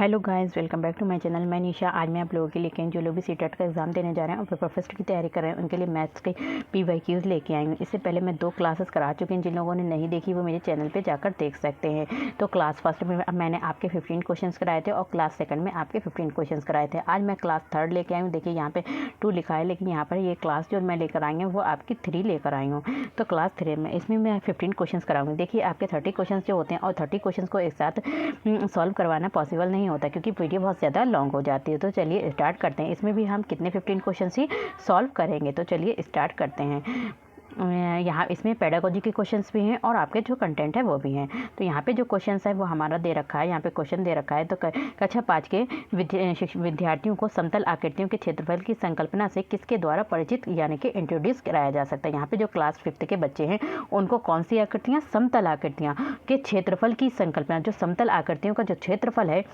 Hello guys, welcome back to my channel. मैं निशा। आज मैं आप लोगों के लिए जो लोग भी सीटेट का एग्जाम देने जा रहे हैं और पेपर फर्स्ट की तैयारी कर रहे हैं उनके लिए मैथ्स के PYQs लेके आई हूँ। इससे पहले मैं 2 क्लासेस करा चुकी हूँ। जिन लोगों ने नहीं देखी वो मेरे चैनल पे जाकर देख सकते हैं। तो क्लास फर्स्ट में मैंने आपके 15 क्वेश्चन कराए थे और क्लास सेकंड में आपके 15 क्वेश्चन कराए थे। आज मैं क्लास थर्ड लेके आई हूँ। देखिए यहाँ पे 2 लिखा है, लेकिन यहाँ पर ये क्लास जो मैं लेकर आई हूँ वो आपकी 3 लेकर आई हूँ। तो क्लास 3 में इसमें मैं 15 क्वेश्चन कराऊंगी। देखिए आपके 30 क्वेश्चन जो होते हैं और 30 क्वेश्चन को एक साथ सॉल्व करवाना पॉसिबल नहीं होता क्योंकि वीडियो बहुत ज़्यादा लॉन्ग हो जाती है। तो चलिए स्टार्ट करते हैं। इसमें भी हम कितने 15 क्वेश्चन ही सॉल्व करेंगे। तो चलिए स्टार्ट करते हैं। यहाँ इसमें पेडागोजी के क्वेश्चंस भी हैं और आपके जो कंटेंट है वो भी हैं। तो यहाँ पे जो क्वेश्चंस है वो हमारा दे रखा है। यहाँ पे क्वेश्चन दे रखा है। तो कक्षा 5 के विद्यार्थियों को समतल आकृतियों के क्षेत्रफल की संकल्पना से किसके द्वारा परिचित यानी कि इंट्रोड्यूस कराया जा सकता है। यहाँ पे जो क्लास 5th के बच्चे हैं उनको कौन सी आकृतियाँ, समतल आकृतियाँ के क्षेत्रफल की संकल्पना, जो समतल आकृतियों का जो क्षेत्रफल है,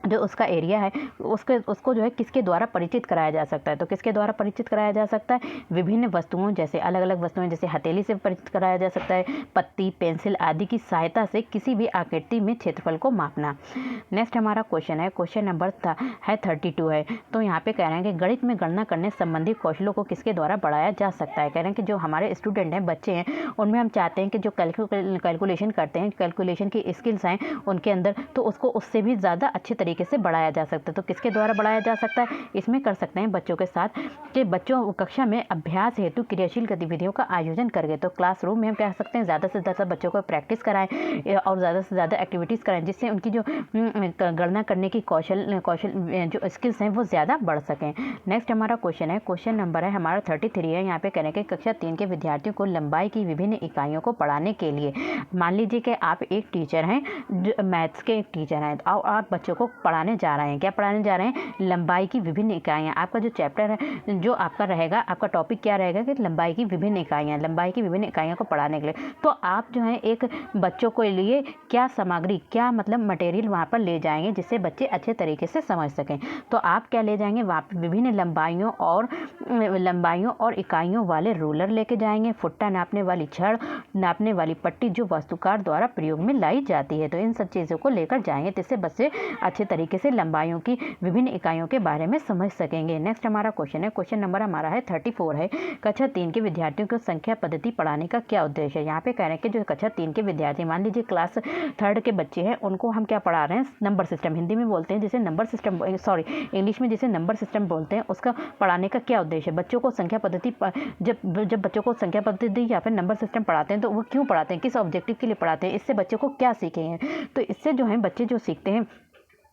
जो उसका एरिया है, उसको जो है किसके द्वारा परिचित कराया जा सकता है। तो किसके द्वारा परिचित कराया जा सकता है? विभिन्न वस्तुओं, जैसे अलग अलग वस्तुएं, जैसे हथेली से परिचित कराया जा सकता है, पत्ती, पेंसिल आदि की सहायता से किसी भी आकृति में क्षेत्रफल को मापना। नेक्स्ट हमारा क्वेश्चन है, क्वेश्चन नंबर 32 है। तो यहाँ पे कह रहे हैं कि गणित में गणना करने संबंधी कौशलों को किसके द्वारा बढ़ाया जा सकता है। कह रहे हैं कि जो हमारे स्टूडेंट हैं, बच्चे हैं, उनमें हम चाहते हैं कि जो कैलकुलेशन करते हैं, कैलकुलेशन की स्किल्स हैं उनके अंदर, तो उसको उससे भी ज़्यादा अच्छे तरीके से बढ़ाया जा सकता है। तो किसके द्वारा बढ़ाया जा सकता है? इसमें कर सकते हैं बच्चों के साथ कि बच्चों कक्षा में अभ्यास हेतु क्रियाशील गतिविधियों का आयोजन करके। तो क्लासरूम में हम कह सकते हैं ज़्यादा से ज़्यादा बच्चों को प्रैक्टिस कराएं और ज़्यादा से ज़्यादा एक्टिविटीज़ कराएं, जिससे उनकी जो गणना करने की कौशल जो स्किल्स हैं वो ज़्यादा बढ़ सकें। नेक्स्ट हमारा क्वेश्चन है, क्वेश्चन नंबर है हमारा 33 है। यहाँ पे कह रहे हैं कि कक्षा 3 के विद्यार्थियों को लंबाई की विभिन्न इकाइयों को पढ़ाने के लिए, मान लीजिए कि आप एक टीचर हैं, मैथ्स के एक टीचर हैं और आप बच्चों को पढ़ाने जा रहे हैं। क्या पढ़ाने जा रहे हैं? लंबाई की विभिन्न इकाइयाँ। आपका जो चैप्टर है, जो आपका रहेगा, आपका टॉपिक क्या रहेगा कि लंबाई की विभिन्न इकाइयाँ, लंबाई की विभिन्न इकाइयों को पढ़ाने के लिए। तो आप जो है एक बच्चों के लिए क्या सामग्री, क्या मतलब मटेरियल वहाँ पर ले जाएंगे जिससे बच्चे अच्छे तरीके से समझ सकें। तो आप क्या ले जाएंगे? वहाँ पर विभिन्न लंबाइयों और इकाइयों वाले रूलर लेके जाएंगे, फुट्टा नापने वाली छड़, नापने वाली पट्टी जो वास्तुकार द्वारा प्रयोग में लाई जाती है। तो इन सब चीज़ों को लेकर जाएंगे जिससे बच्चे अच्छे तरीके से लंबाइयों की विभिन्न इकाइयों के बारे में समझ सकेंगे। नेक्स्ट हमारा क्वेश्चन है, क्वेश्चन नंबर हमारा है 34 है। कक्षा 3 के विद्यार्थियों को संख्या पद्धति पढ़ाने का क्या उद्देश्य है। यहाँ पे कह रहे हैं कि जो कक्षा 3 के विद्यार्थी, मान लीजिए क्लास 3 के बच्चे हैं, उनको हम क्या पढ़ा रहे हैं? नंबर सिस्टम, हिंदी में बोलते हैं जिसे नंबर सिस्टम, इंग्लिश में जिसे नंबर सिस्टम बोलते हैं, उसका पढ़ाने का क्या उद्देश्य है? बच्चों को संख्या पद्धति, जब बच्चों को संख्या पद्धति या फिर नंबर सिस्टम पढ़ाते हैं तो वो क्यों पढ़ाते हैं, किस ऑब्जेक्टिव के लिए पढ़ाते हैं, इससे बच्चों को क्या सीखेंगे? तो इससे जो है बच्चे जो सीखते हैं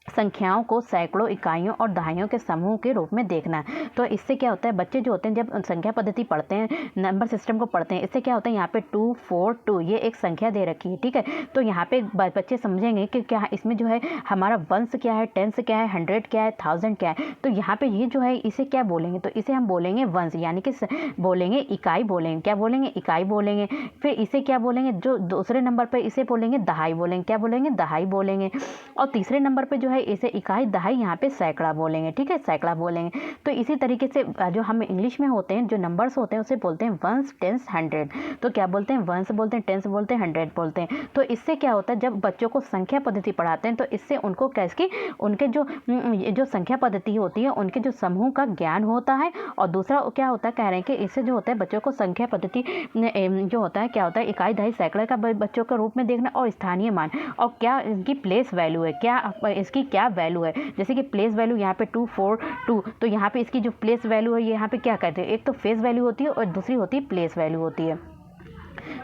संख्याओं को सैकड़ों इकाइयों और दहाइयों के समूह के रूप में देखना। तो इससे क्या होता है, बच्चे जो होते हैं जब संख्या पद्धति पढ़ते हैं, नंबर सिस्टम को पढ़ते हैं, इससे क्या होता है, यहाँ पे 2, 4, 2 ये एक संख्या दे रखी है, ठीक है। तो यहाँ पे बच्चे समझेंगे कि क्या इसमें जो है हमारा वंस क्या है, टेंस क्या है, 100 क्या है, 1000 क्या है। तो यहाँ पे ये जो है इसे क्या बोलेंगे? तो इसे हम बोलेंगे वंस, यानी कि बोलेंगे इकाई बोलेंगे। क्या बोलेंगे? इकाई बोलेंगे। फिर इसे क्या बोलेंगे? जो दूसरे नंबर पर इसे बोलेंगे दहाई बोलेंगे। क्या बोलेंगे? दहाई बोलेंगे। और तीसरे नंबर पर जो है इसे इकाई, दहाई, यहाँ पे सैकड़ा बोलेंगे, ठीक है, सैकड़ा बोलेंगे। तो इसी तरीके से जो हम इंग्लिश में होते हैं, जो नंबर्स होते हैं उसे बोलते हैं वंस, टेंस, 100। तो क्या बोलते हैं? वंस बोलते हैं, टेंस बोलते हैं, 100 बोलते हैं। तो इससे क्या होता है, जब बच्चों को संख्या पद्धति पढ़ाते हैं तो इससे उनको कैसे, उनके जो संख्या पद्धति होती है उनके जो समूह का ज्ञान होता है। और दूसरा क्या होता है, कह रहे हैं कि इससे जो होता है बच्चों को संख्या पद्धति जो होता है, क्या होता है, इकाई, दहाई, सैकड़ा का बच्चों के रूप में देखना और स्थानीय मान, और क्या इनकी प्लेस वैल्यू है, क्या इसकी क्या वैल्यू है। जैसे कि प्लेस वैल्यू यहाँ पे 2, 4, 2, तो यहाँ पे इसकी जो प्लेस वैल्यू है ये यहाँ पे क्या कहते हैं, एक तो फेस वैल्यू होती है और दूसरी होती है प्लेस वैल्यू होती है।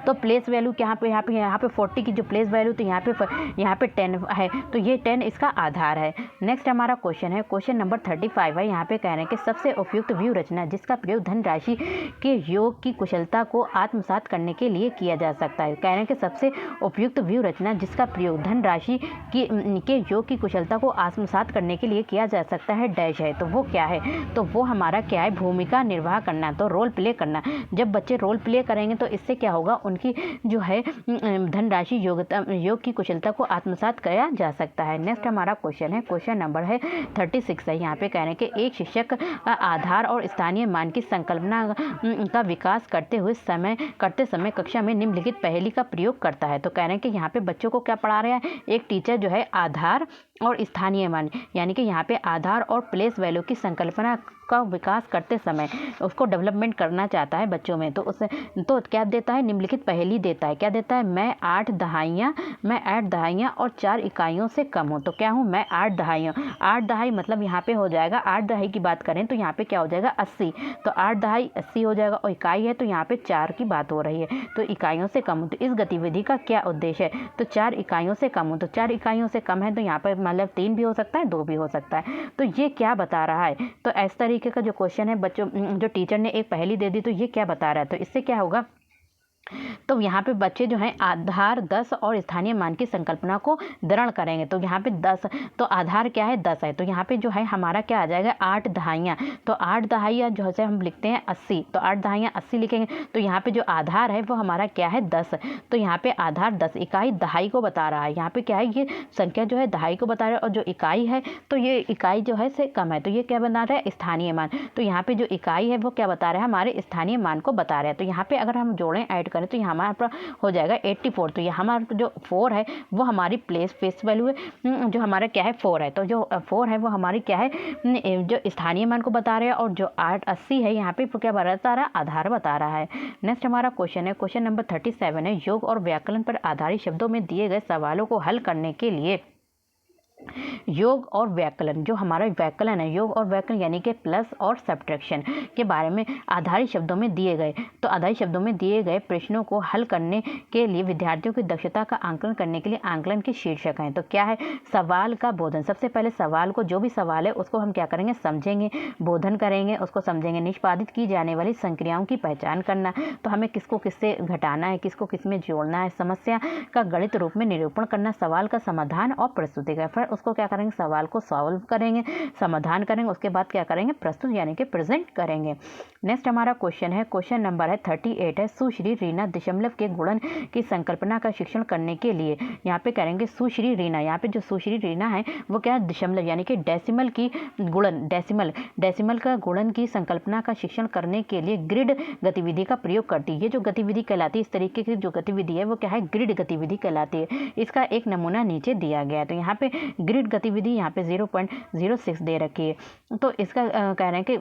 तो प्लेस वैल्यू यहाँ पे 40 की जो प्लेस वैल्यू, तो यहाँ पे 10 है, तो ये 10 इसका आधार है। नेक्स्ट हमारा क्वेश्चन है, क्वेश्चन नंबर 35 है। यहाँ पे कह रहे हैं कि सबसे उपयुक्त व्यू रचना जिसका प्रयोग धनराशि के योग की कुशलता को आत्मसात करने के लिए किया जा सकता है। कह रहे हैं कि सबसे उपयुक्त व्यू रचना जिसका प्रयोग धनराशि के योग की कुशलता को आत्मसात करने के लिए किया जा सकता है, डैश है। तो वो क्या है? तो वो हमारा क्या है? भूमिका निर्वाह करना, तो रोल प्ले करना। जब बच्चे रोल प्ले करेंगे तो इससे क्या होगा, उनकी जो है धनराशि योग की कुशलता को आत्मसात किया जा सकता है। नेक्स्ट हमारा क्वेश्चन है, क्वेश्चन नंबर है 36 है। यहाँ पे कह रहे हैं कि एक शिक्षक आधार और स्थानीय मान की संकल्पना का विकास करते समय कक्षा में निम्नलिखित पहेली का प्रयोग करता है। तो कह रहे हैं कि यहाँ पे बच्चों को क्या पढ़ा रहे हैं, एक टीचर जो है आधार और स्थानीय मान यानी कि यहाँ पे आधार और प्लेस वैल्यू की संकल्पना का विकास करते समय उसको डेवलपमेंट करना चाहता है बच्चों में। तो क्या देता है, निम्नलिखित पहेली देता है। क्या देता है, मैं 8 दहाइयाँ और 4 इकाइयों से कम हूँ। तो क्या हूँ, मैं 8 दहाइयाँ। 8 दहाई मतलब यहाँ पे हो जाएगा, 8 दहाई की बात करें तो यहाँ पे क्या हो जाएगा 80। तो 8 दहाई 80 हो जाएगा और इकाई है तो यहाँ पे 4 की बात हो रही है। तो इकाइयों से कम हूँ, तो इस गतिविधि का क्या उद्देश्य है, तो 4 इकाइयों से कम हूँ। तो 4 इकाइयों से कम है तो यहाँ पर मतलब 3 भी हो सकता है, 2 भी हो सकता है। तो ये क्या बता रहा है, तो इस तरीके का जो क्वेश्चन है बच्चों, जो टीचर ने एक पहेली दे दी तो ये क्या बता रहा है, तो इससे क्या होगा, तो यहाँ पे बच्चे जो हैं आधार 10 और स्थानीय मान की संकल्पना को दृढ़ करेंगे। तो यहाँ पे 10, तो आधार क्या है 10 है, तो यहाँ पे जो है हमारा क्या आ जाएगा 8 दहाइयाँ। तो 8 दहाइयाँ जो है हम लिखते हैं 80, तो 8 दहाइयाँ 80 लिखेंगे। तो यहाँ पे जो आधार है वो हमारा क्या है 10, तो यहाँ पे आधार 10, इकाई दहाई को बता रहा है। यहाँ पे क्या है, ये संख्या जो है दहाई को बता रहा है और जो इकाई है तो ये इकाई जो है से कम है। तो ये क्या बता रहा है, स्थानीय मान। तो यहाँ पे जो इकाई है वो क्या बता रहा है, हमारे स्थानीय मान को बता रहा है। तो यहाँ पे अगर हम जोड़ें ऐड करें तो यहाँ हमारे पर हो जाएगा 84। तो ये हमारा जो 4 है वो हमारी फेस वैल्यू है, जो हमारा क्या है 4 है। तो जो 4 है वो हमारी क्या है, जो स्थानीय मान को बता रहे हैं और जो 880 है यहाँ पे क्या बता रहा है, आधार बता रहा है। नेक्स्ट हमारा क्वेश्चन है, क्वेश्चन नंबर 37 है। योग और व्याकरण पर आधारित शब्दों में दिए गए सवालों को हल करने के लिए योग और व्याकरण, जो हमारा व्याकरण है, योग और व्याकरण यानी कि प्लस और सब्ट्रैक्शन के बारे में आधारित शब्दों में दिए गए, तो आधारित शब्दों में दिए गए प्रश्नों को हल करने के लिए विद्यार्थियों की दक्षता का आंकलन करने के लिए आंकलन के शीर्षक हैं। तो क्या है, सवाल का बोधन। सबसे पहले सवाल को, जो भी सवाल है उसको हम क्या करेंगे, समझेंगे, बोधन करेंगे, उसको समझेंगे। निष्पादित की जाने वाली संक्रियाओं की पहचान करना, तो हमें किसको किससे घटाना है, किसको किस में जोड़ना है। समस्या का गणित रूप में निरूपण करना, सवाल का समाधान और प्रस्तुतिकरण। फिर उसको क्या करेंगे, सवाल को सॉल्व करेंगे, समाधान करेंगे, उसके बाद क्या करेंगे, प्रस्तुत यानी कि प्रेजेंट करेंगे। नेक्स्ट हमारा क्वेश्चन है, क्वेश्चन नंबर है 38 है। सुश्री रीना दशमलव के गुणन की संकल्पना का शिक्षण करने के लिए, यहाँ पे करेंगे सुश्री रीना, यहाँ पे जो सुश्री रीना है वो क्या है, दशमलव यानी कि डेसिमल की गुणन, डेसिमल का गुणन की संकल्पना का शिक्षण करने के लिए ग्रिड गतिविधि का प्रयोग करती है। ये जो गतिविधि कहलाती है, इस तरीके की जो गतिविधि है वो क्या है, ग्रिड गतिविधि कहलाती है। इसका एक नमूना नीचे दिया गया है। तो यहाँ पे ग्रिड गतिविधि यहाँ पे 0.06 दे रखी है। तो इसका कह रहे हैं कि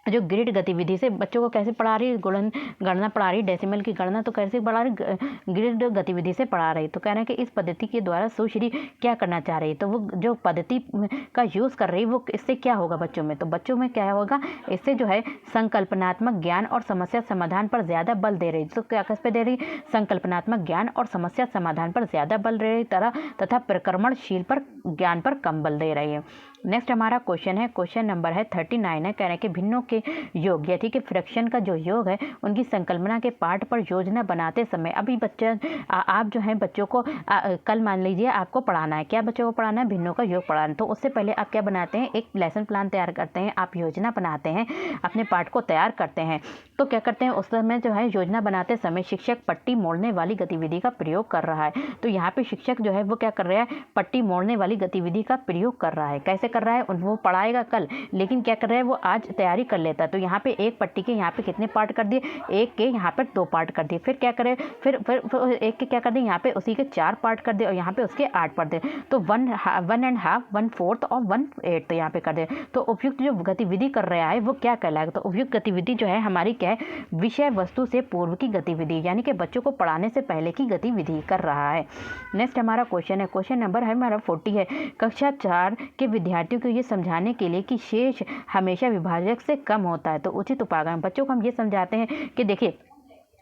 जो ग्रिड गतिविधि से बच्चों को कैसे पढ़ा रही है, गणना पढ़ा रही, डेसिमल की गणना तो कैसे पढ़ा रही, ग्रिड गतिविधि से पढ़ा रही। तो कह रहे हैं कि इस पद्धति के द्वारा सुश्री क्या करना चाह रही है, तो वो जो पद्धति का यूज़ कर रही है वो इससे क्या होगा बच्चों में, तो बच्चों में क्या होगा, इससे जो है संकल्पनात्मक ज्ञान और समस्या समाधान पर ज़्यादा बल दे रही। तो क्या किस पे दे रही, संकल्पनात्मक ज्ञान और समस्या समाधान पर ज़्यादा बल दे रही तथा प्रक्रमणशील पर ज्ञान पर कम बल दे रही है। नेक्स्ट हमारा क्वेश्चन है, क्वेश्चन नंबर है 39 है। कह रहे हैं कि भिन्नों के योग यानी कि फ्रैक्शन का जो योग है उनकी संकल्पना के पाठ पर योजना बनाते समय, अभी बच्चे आप जो है बच्चों को कल मान लीजिए आपको पढ़ाना है, क्या बच्चों को पढ़ाना है, भिन्नों का योग पढ़ाना। तो उससे पहले आप क्या बनाते हैं, एक लेसन प्लान तैयार करते हैं, आप योजना बनाते हैं, अपने पाठ को तैयार करते हैं। तो क्या करते हैं, उस समय जो है योजना बनाते समय शिक्षक पट्टी मोड़ने वाली गतिविधि का प्रयोग कर रहा है। तो यहाँ पे शिक्षक जो है वो क्या कर रहा है, पट्टी मोड़ने वाली गतिविधि का प्रयोग कर रहा है। कैसे कर रहा है, वो पढ़ाएगा कल, लेकिन क्या कर रहा है, वो आज तैयारी कर लेता है। तो यहाँ पे एक पट्टी के यहाँ पे कितने पार्ट कर दिए, एक के यहाँ पर 2 पार्ट कर दिए। फिर क्या करे, फिर एक के क्या कर दिए, यहाँ पे उसी के 4 पार्ट कर दिए और यहाँ पे उसके 8 पार्ट दे। तो 1.5, 1/4 और 1/8 तो यहाँ पे कर दे। तो उपयुक्त जो गतिविधि कर रहा है वो क्या कहलाएगा, तो उपयुक्त गतिविधि जो है हमारी क्या है, विषय वस्तु से पूर्व की गतिविधि, यानी कि बच्चों को पढ़ाने से पहले की गतिविधि कर रहा है। नेक्स्ट हमारा क्वेश्चन है, क्वेश्चन नंबर है हमारा 40 है। कक्षा 4 के विद्यार्थियों को ये समझाने के लिए कि शेष हमेशा विभाजक से कम होता है, तो उचित उपागम। बच्चों को हम ये समझाते हैं कि देखिए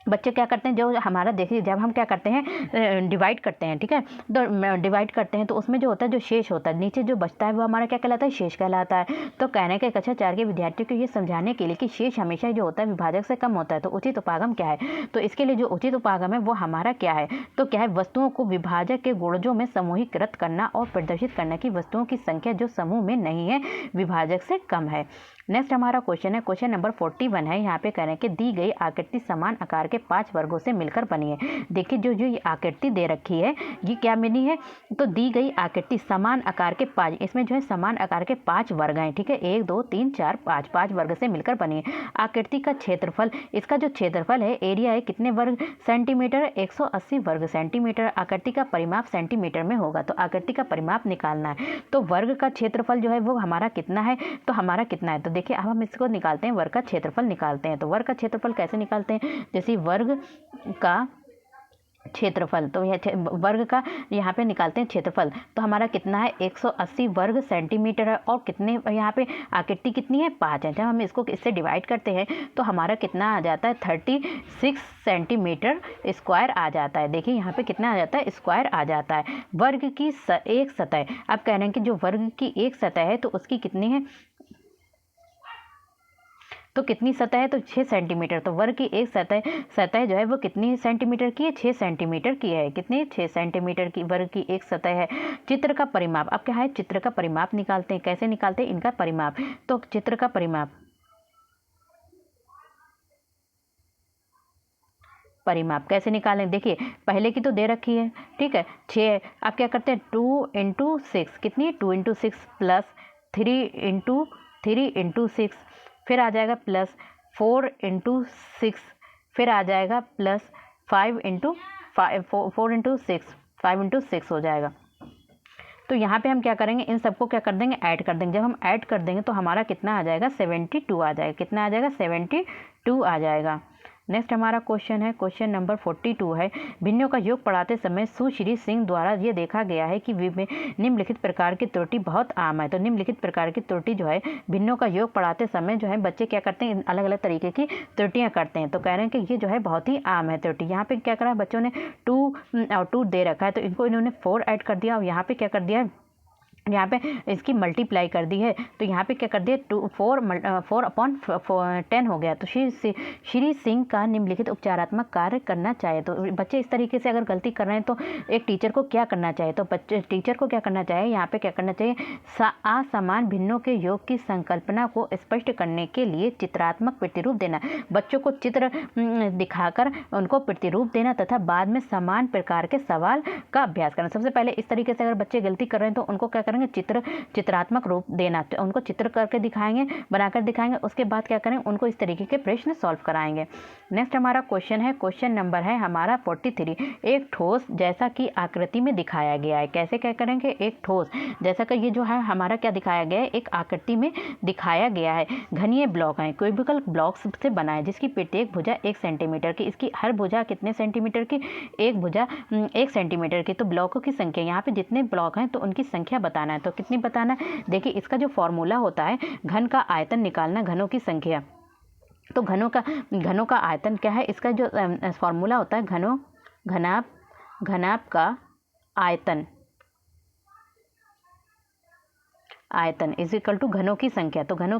बच्चे क्या करते हैं, जो हमारा देखिए जब हम क्या करते हैं डिवाइड करते हैं, ठीक है, तो डिवाइड करते हैं तो उसमें जो होता है, जो शेष होता है, नीचे जो बचता है वो हमारा क्या कहलाता है, शेष कहलाता है। तो कहने के कक्षा 4 के विद्यार्थियों को ये समझाने के लिए कि शेष हमेशा जो होता है विभाजक से कम होता है, तो उचित उपागम क्या है, तो इसके लिए जो उचित उपागम है वो हमारा क्या है, तो क्या है, वस्तुओं को विभाजक के गुणजों में समूहीकृत करना और प्रदर्शित करना कि वस्तुओं की संख्या जो समूह में नहीं है विभाजक से कम है। नेक्स्ट हमारा क्वेश्चन है, क्वेश्चन नंबर 41 है। यहाँ पे कह रहे हैं कि दी गई आकृति समान आकार के 5 वर्गों से मिलकर बनी है। देखिए जो जो ये आकृति दे रखी है ये क्या बनी है, तो दी गई आकृति समान आकार के 5, इसमें जो है समान आकार के 5 वर्ग हैं, ठीक है, 1 2 3 4 5 वर्ग से मिलकर बनी है। आकृति का क्षेत्रफल, इसका जो क्षेत्रफल है एरिया है कितने वर्ग सेंटीमीटर, 180 वर्ग सेंटीमीटर। आकृति का परिमाप सेंटीमीटर में होगा, तो आकृति का परिमाप निकालना है। तो वर्ग का क्षेत्रफल जो है वो हमारा कितना है, तो हमारा कितना है, तो देखिए अब हम इसको निकालते हैं, वर्ग का क्षेत्रफल निकालते हैं। तो वर्ग का क्षेत्रफल कैसे निकालते हैं, जैसे वर्ग का क्षेत्रफल, तो यह वर्ग का यहाँ पे निकालते हैं क्षेत्रफल, तो हमारा कितना है 180 वर्ग सेंटीमीटर है। और कितने यहाँ पे आकृति कितनी है 5 है। जब हम इसको इससे डिवाइड करते हैं तो हमारा कितना आ जाता है 36 सेंटीमीटर स्क्वायर आ जाता है। देखिए यहाँ पे कितना आ जाता है, स्क्वायर आ जाता है। वर्ग की एक सतह, अब कह रहे हैं कि जो वर्ग की एक सतह है तो उसकी कितनी है, तो कितनी सतह है, तो 6 सेंटीमीटर। तो वर्ग की एक सतह जो है वो कितनी सेंटीमीटर की है, 6 सेंटीमीटर की है। कितनी, 6 सेंटीमीटर की वर्ग की एक सतह है। चित्र का परिमाप, अब क्या है, चित्र का परिमाप निकालते हैं। कैसे निकालते हैं इनका परिमाप, तो चित्र का परिमाप कैसे निकालें, देखिए पहले की तो दे रखी है, ठीक है 6 है। अब क्या करते हैं 2 × 6, कितनी 2 × 6 प्लस 3 × 6, फिर आ जाएगा प्लस 4 × 6, फिर आ जाएगा प्लस 5 × 6 हो जाएगा। तो यहाँ पे हम क्या करेंगे, इन सबको क्या कर देंगे, ऐड कर देंगे। जब हम ऐड कर देंगे तो हमारा कितना आ जाएगा 72 आ जाएगा। कितना आ जाएगा 72 आ जाएगा। नेक्स्ट हमारा क्वेश्चन है, क्वेश्चन नंबर 42 है। भिन्नों का योग पढ़ाते समय सुश्री सिंह द्वारा ये देखा गया है कि निम्नलिखित प्रकार की त्रुटि बहुत आम है। तो निम्नलिखित प्रकार की त्रुटि जो है भिन्नों का योग पढ़ाते समय जो है बच्चे क्या करते हैं, अलग अलग तरीके की त्रुटियां करते हैं। तो कह रहे हैं कि ये जो है बहुत ही आम है त्रुटि। यहाँ पे क्या करा है, बच्चों ने 2 दे रखा है तो इनको इन्होंने 4 ऐड कर दिया और यहाँ पे क्या कर दिया है, यहाँ पे इसकी मल्टीप्लाई कर दी है। तो यहाँ पे क्या कर दिया 4/10 हो गया। तो श्री सिंह का निम्नलिखित उपचारात्मक कार्य करना चाहिए। तो बच्चे इस तरीके से अगर गलती कर रहे हैं तो एक टीचर को क्या करना चाहिए, तो बच्चे टीचर को क्या करना चाहिए, यहाँ पे क्या करना चाहिए, असमान भिन्नों के योग की संकल्पना को स्पष्ट करने के लिए चित्रात्मक प्रतिरूप देना। बच्चों को चित्र दिखाकर उनको प्रतिरूप देना तथा बाद में समान प्रकार के सवाल का अभ्यास करना। सबसे पहले इस तरीके से अगर बच्चे गलती कर रहे हैं तो उनको क्या करेंगे, चित्रात्मक रूप देना, तो उनको चित्र करके दिखाएंगे, बनाकर दिखाएंगे। उसके बाद क्या करेंगे, उनको इस तरीके के प्रश्न सॉल्व कराएंगे। नेक्स्ट हमारा क्वेश्चन है, क्वेश्चन नंबर है हमारा 43। एक ठोस जैसा कि आकृति में दिखाया गया है। कैसे क्या करेंगे, एक ठोस जैसा कि ये जो है हमारा क्या दिखाया गया है, एक आकृति में दिखाया गया है। घनीय ब्लॉक है, क्यूबिकल ब्लॉक्स से बना है जिसकी प्रत्येक भुजा 1 सेंटीमीटर की। इसकी हर भुजा कितने सेंटीमीटर की, एक भुजा 1 सेंटीमीटर की। तो ब्लॉकों की संख्या, यहाँ पे जितने ब्लॉक हैं तो उनकी संख्या बताना है। तो कितनी बताना है, देखिए इसका जो फॉर्मूला होता है घन का आयतन निकालना, घनों की संख्या। तो घनों का आयतन क्या है, इसका जो फॉर्मूला होता है घनाभ का आयतन इज इक्वल टू घनों की संख्या। तो घनों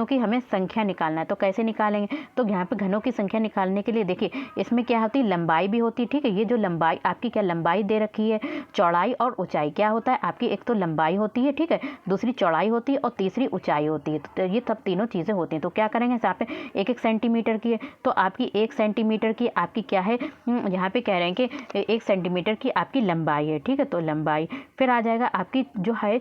की हमें संख्या निकालना है। तो कैसे निकालेंगे, तो यहाँ पे घनों की संख्या निकालने के लिए देखिए इसमें क्या होती है, लंबाई भी होती है, ठीक है। ये जो लंबाई आपकी क्या लंबाई दे रखी है, चौड़ाई और ऊंचाई क्या होता है आपकी, एक तो लंबाई होती है, ठीक है, दूसरी चौड़ाई होती है और तीसरी ऊंचाई होती है। तो ये सब तीनों चीज़ें होती हैं। तो क्या करेंगे, यहाँ पे 1 सेंटीमीटर की है तो आपकी 1 सेंटीमीटर की आपकी क्या है, यहाँ पे कह रहे हैं कि 1 सेंटीमीटर की आपकी लंबाई है, ठीक है। तो लंबाई, फिर आ जाएगा आपकी जो है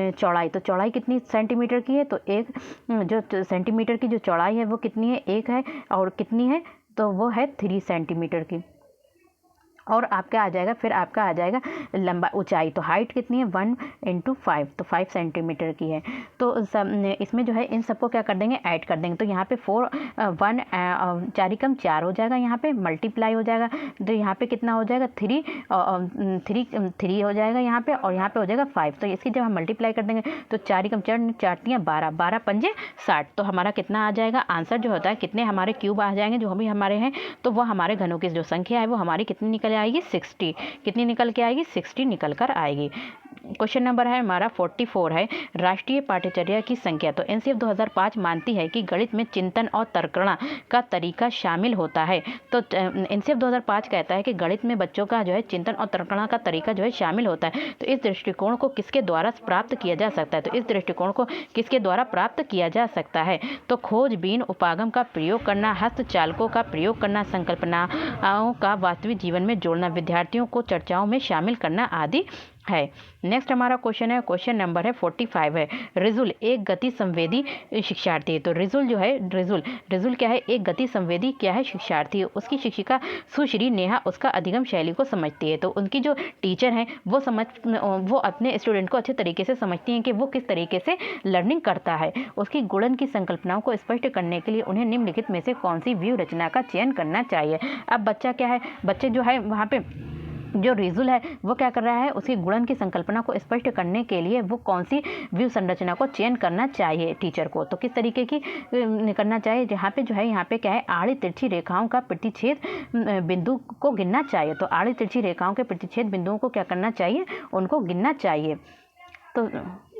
चौड़ाई। तो चौड़ाई कितनी सेंटीमीटर की है, तो 1 जो सेंटीमीटर की जो चौड़ाई है वो कितनी है, 1 है, और कितनी है, तो वो है 3 सेंटीमीटर की। और आपका आ जाएगा, फिर आपका आ जाएगा लंबा ऊंचाई। तो हाइट कितनी है 1 × 5, तो 5 सेंटीमीटर की है। तो इसमें जो है इन सबको क्या कर देंगे, ऐड कर देंगे। तो यहाँ पे 4 1 4 हो जाएगा, यहाँ पे मल्टीप्लाई हो जाएगा। तो यहाँ पे कितना हो जाएगा 3 हो जाएगा यहाँ पे, और यहाँ पे हो जाएगा 5। तो इसकी जब हम मल्टीप्लाई कर देंगे तो 4 12 12 पंजे 60। तो हमारा कितना आ जाएगा, आंसर जो होता है कितने हमारे क्यूब आ जाएंगे जो भी हमारे हैं, तो वो हमारे घनों की जो संख्या है वो हमारी कितनी निकल आएगी 60। कितनी निकल के आएगी, 60 निकल कर आएगी। क्वेश्चन नंबर है हमारा 44 है, राष्ट्रीय पाठ्यचर्या की संख्या। तो एनसीएफ 2005 मानती है कि गणित में चिंतन और तर्कणा का तरीका शामिल होता है। तो एनसीएफ 2005 कहता है कि गणित में बच्चों का जो है चिंतन और तर्कणा का तरीका जो है शामिल होता है। तो इस दृष्टिकोण को किसके द्वारा प्राप्त किया जा सकता है? तो इस दृष्टिकोण को किसके द्वारा प्राप्त किया जा सकता है? तो खोजबीन उपागम का प्रयोग करना, हस्तचालकों का प्रयोग करना, संकल्पनाओं का वास्तविक जीवन में जोड़ना, विद्यार्थियों को चर्चाओं में शामिल करना आदि है। नेक्स्ट हमारा क्वेश्चन है, क्वेश्चन नंबर है 45 है, रिजुल एक गति संवेदी शिक्षार्थी है। तो रिजुल जो है, रिजुल क्या है? एक गति संवेदी क्या है? शिक्षार्थी है। उसकी शिक्षिका सुश्री नेहा उसका अधिगम शैली को समझती है। तो उनकी जो टीचर हैं वो अपने स्टूडेंट को अच्छे तरीके से समझती हैं कि वो किस तरीके से लर्निंग करता है। उसकी गुणन की संकल्पनाओं को स्पष्ट करने के लिए उन्हें निम्नलिखित में से कौन सी व्यू रचना का चयन करना चाहिए? अब बच्चा क्या है, बच्चे जो है वहाँ पे जो रिजुल है वो क्या कर रहा है, उसकी गुणन की संकल्पना को स्पष्ट करने के लिए वो कौन सी व्यू संरचना को चयन करना चाहिए टीचर को? तो किस तरीके की करना चाहिए? जहाँ पे जो है, यहाँ पे क्या है, आड़ी तिरछी रेखाओं का प्रतिच्छेद बिंदु को गिनना चाहिए। तो आड़ी तिरछी रेखाओं के प्रतिच्छेद बिंदुओं को क्या करना चाहिए? उनको गिनना चाहिए। तो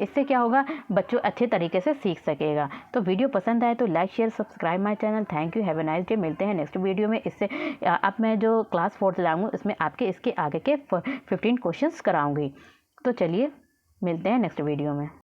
इससे क्या होगा, बच्चों अच्छे तरीके से सीख सकेगा। तो वीडियो पसंद आए तो like share subscribe my channel. Thank you, have a nice day. मिलते हैं नेक्स्ट वीडियो में। इससे अब मैं जो क्लास 4 लाऊंगी उसमें आपके इसके आगे के 15 क्वेश्चंस कराऊंगी। तो चलिए मिलते हैं नेक्स्ट वीडियो में।